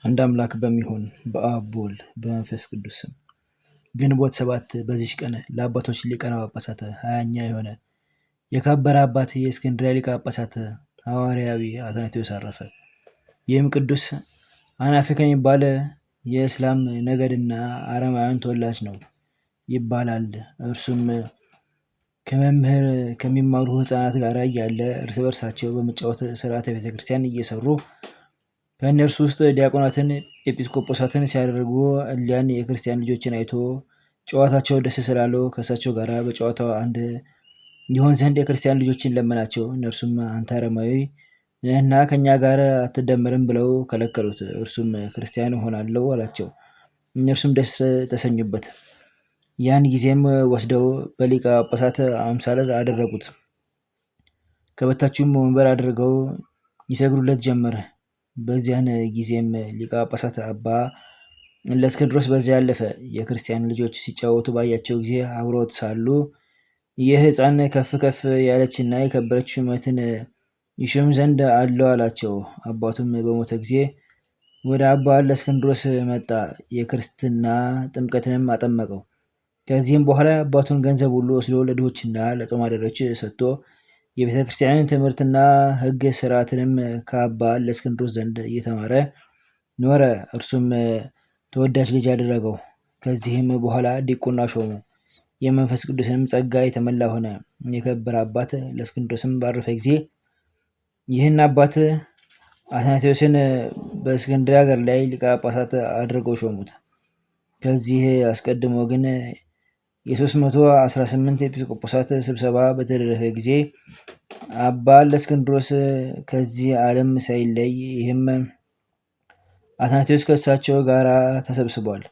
አንድ አምላክ በሚሆን በአብ በወልድ በመንፈስ ቅዱስ ስም ግንቦት 7 በዚች ቀን ለአባቶች ሊቃነ ጳጳሳት 20ኛ የሆነ የከበረ አባት የእስክንድርያ ሊቀ ጳጳሳት ሐዋርያዊ አትናቴዎስ አረፈ። ይህም ቅዱስ አናፊ ከሚባል የእስላም ነገድና አረማውያን ተወላጅ ነው ይባላል። እርሱም ከመምህር ከሚማሩ ሕፃናት ጋር እያለ እርስ በርሳቸው በመጫወት ሥርዓተ ቤተክርስቲያን እየሰሩ ከእነርሱ ውስጥ ዲያቆናትን ኤጲስቆጶሳትን ሲያደርጉ እሊያን የክርስቲያን ልጆችን አይቶ ጨዋታቸው ደስ ስላለው ከእሳቸው ጋር በጨዋታው አንድ ይሆን ዘንድ የክርስቲያን ልጆችን ለመናቸው። እነርሱም አንተ አረማዊ ነህና ከእኛ ጋር አትደመርም ብለው ከለከሉት። እርሱም ክርስቲያን እሆናለሁ አላቸው። እነርሱም ደስ ተሰኙበት። ያን ጊዜም ወስደው በሊቀ ጳጳሳት አምሳል አደረጉት። ከበታቹም ወንበር አድርገው ይሰግዱለት ጀመረ። በዚያን ጊዜም ሊቀ ጳጳሳት አባ እለእስክንድሮስ በዚያ አለፈ። የክርስቲያን ልጆች ሲጫወቱ ባያቸው ጊዜ አብረውት ሳሉ ይህ ሕፃን ከፍ ከፍ ያለችና የከበረች ሹመትን ይሾም ዘንድ አለው አላቸው። አባቱም በሞተ ጊዜ ወደ አባ እለእስክንድሮስ መጣ። የክርስትና ጥምቀትንም አጠመቀው። ከዚህም በኋላ አባቱን ገንዘብ ሁሉ ወስዶ ለድሆችና ለጦም አዳሪዎች ሰጥቶ የቤተ ክርስቲያንን ትምህርትና ሕግ ስርዓትንም ከአባ እለእስክንድሮስ ዘንድ እየተማረ ኖረ። እርሱም ተወዳጅ ልጅ አደረገው። ከዚህም በኋላ ዲቁና ሾሙ። የመንፈስ ቅዱስንም ጸጋ የተመላ ሆነ። የከበረ አባት እለእስክንድሮስም ባረፈ ጊዜ ይህን አባት አትናቴዎስን በእስክንድርያ ሀገር ላይ ሊቀ ጳጳሳት አድርገው ሾሙት። ከዚህ አስቀድሞ ግን የ318 ኤጲስቆጶሳት ስብሰባ በተደረገ ጊዜ አባ እለእስክንድሮስ ከዚህ ዓለም ሳይለይ ይህም አትናቴዎስ ከእሳቸው ጋር ተሰብስቧል።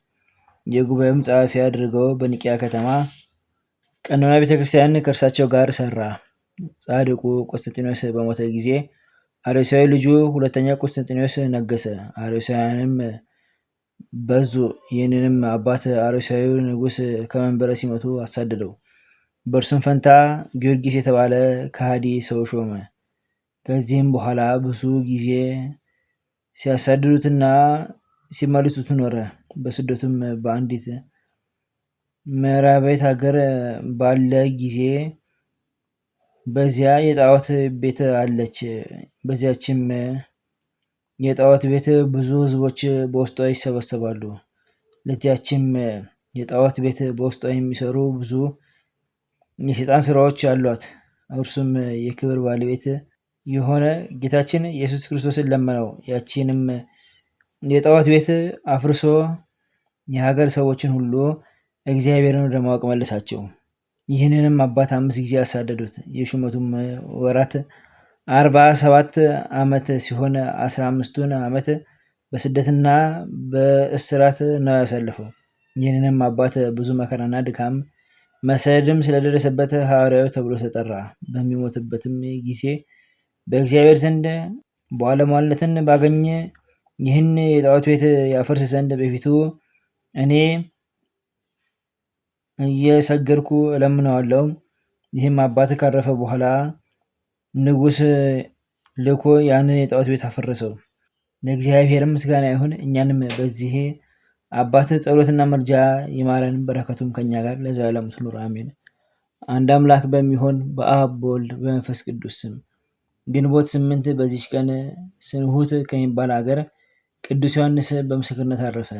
የጉባኤውም ጸሐፊ አድርገው በኒቅያ ከተማ ቀኖና ቤተክርስቲያን ከእርሳቸው ጋር ሰራ። ጻድቁ ቆስጠንጢኖስ በሞተ ጊዜ አርዮሳዊ ልጁ ሁለተኛ ቆስጠንጢኖስ ነገሰ። አርዮሳውያንም በዙ። ይህንንም አባት አርዮሳዊ ንጉሥ ከመንበረ ሲመቱ አሳደደው። በእርሱም ፈንታ ጊዮርጊስ የተባለ ከሃዲ ሰው ሾመ። ከዚህም በኋላ ብዙ ጊዜ ሲያሳድዱትና ሲመልሱት ኖረ። በስደቱም በአንዲት ምዕራባዊት ሀገር ባለ ጊዜ በዚያ የጣዖት ቤት አለች። በዚያችም የጣዖት ቤት ብዙ ሕዝቦች በውስጧ ይሰበሰባሉ። ለዚያችም የጣዖት ቤት በውስጧ የሚሰሩ ብዙ የሰይጣን ስራዎች አሏት። እርሱም የክብር ባለቤት የሆነ ጌታችን ኢየሱስ ክርስቶስን ለመነው። ያቺንም የጣዖት ቤት አፍርሶ የሀገር ሰዎችን ሁሉ እግዚአብሔርን ወደ ማወቅ መለሳቸው። ይህንንም አባት 5 ጊዜ አሳደዱት። የሹመቱም ወራት 47 ዓመት ሲሆን 15ቱን ዓመት በስደትና በእስራት ነው ያሳለፈው። ይህንንም አባት ብዙ መከራና ድካም መሰደድም ስለደረሰበት ሐዋርያዊ ተብሎ ተጠራ። በሚሞትበትም ጊዜ በእግዚአብሔር ዘንድ ባለሟልነትን ባገኘ ይህን የጣዖት ቤት ያፈርስ ዘንድ በፊቱ እኔ እየሰገድኩ እለምነዋለሁ። ይህም አባት ካረፈ በኋላ ንጉሥ ልኮ ያንን የጣዖት ቤት አፈረሰው። ለእግዚአብሔርም ምስጋና ይሁን። እኛንም በዚህ አባት ጸሎትና ምልጃ ይማረን፣ በረከቱም ከኛ ጋር ለዘላለሙ ትኑር አሜን። አንድ አምላክ በሚሆን በአብ በወልድ በመንፈስ ቅዱስ ስም ግንቦት 8 በዚች ቀን ስንሁት ከሚባል ሀገር ቅዱስ ዮሐንስ በምስክርነት አረፈ።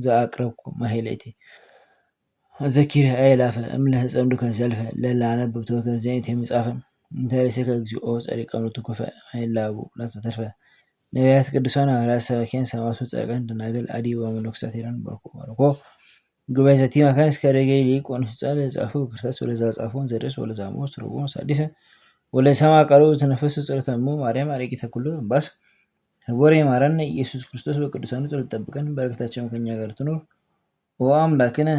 ዘአቅረብኩ ማሕሌቴ ዘኪር አእላፈ እምለተ ጸምዱከ ዘልፈ ለላነብብ ተወከዘይት የሚጻፈ እንተርእስከ እግዚኦ ጸሪቀኑ ትኩፈ አይላቡ ላስተተርፈ ነቢያት ቅዱሳን ሐዋርያት ሰባክያን ሰማዕታት ጻድቃን ደናግል አዲ ወመነኮሳት ሄራን ባርኮ ጉባኤ ዘቲ መካን እስከ ደገይ ሊቅ ወንፍጻለ ጻፉ ክርስቶስ ወለዛ ጻፉን ዘደስ ወለዛሞ ስሩቦን ሳዲስ ወለሰማ ቃሉ ተነፈስ ጸሎተሙ ማርያም አረቂተ ኩሉ ባስ ህቦሬ ማረን ኢየሱስ ክርስቶስ በቅዱሳኑ ጸሎት ጠብቀን፣ በረከታቸው ከኛ ጋር ትኑር። ወአምላክነ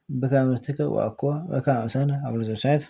በከመ ትከ ወአኮ በከመ አምሳነ አቡነ ዘበሰማያት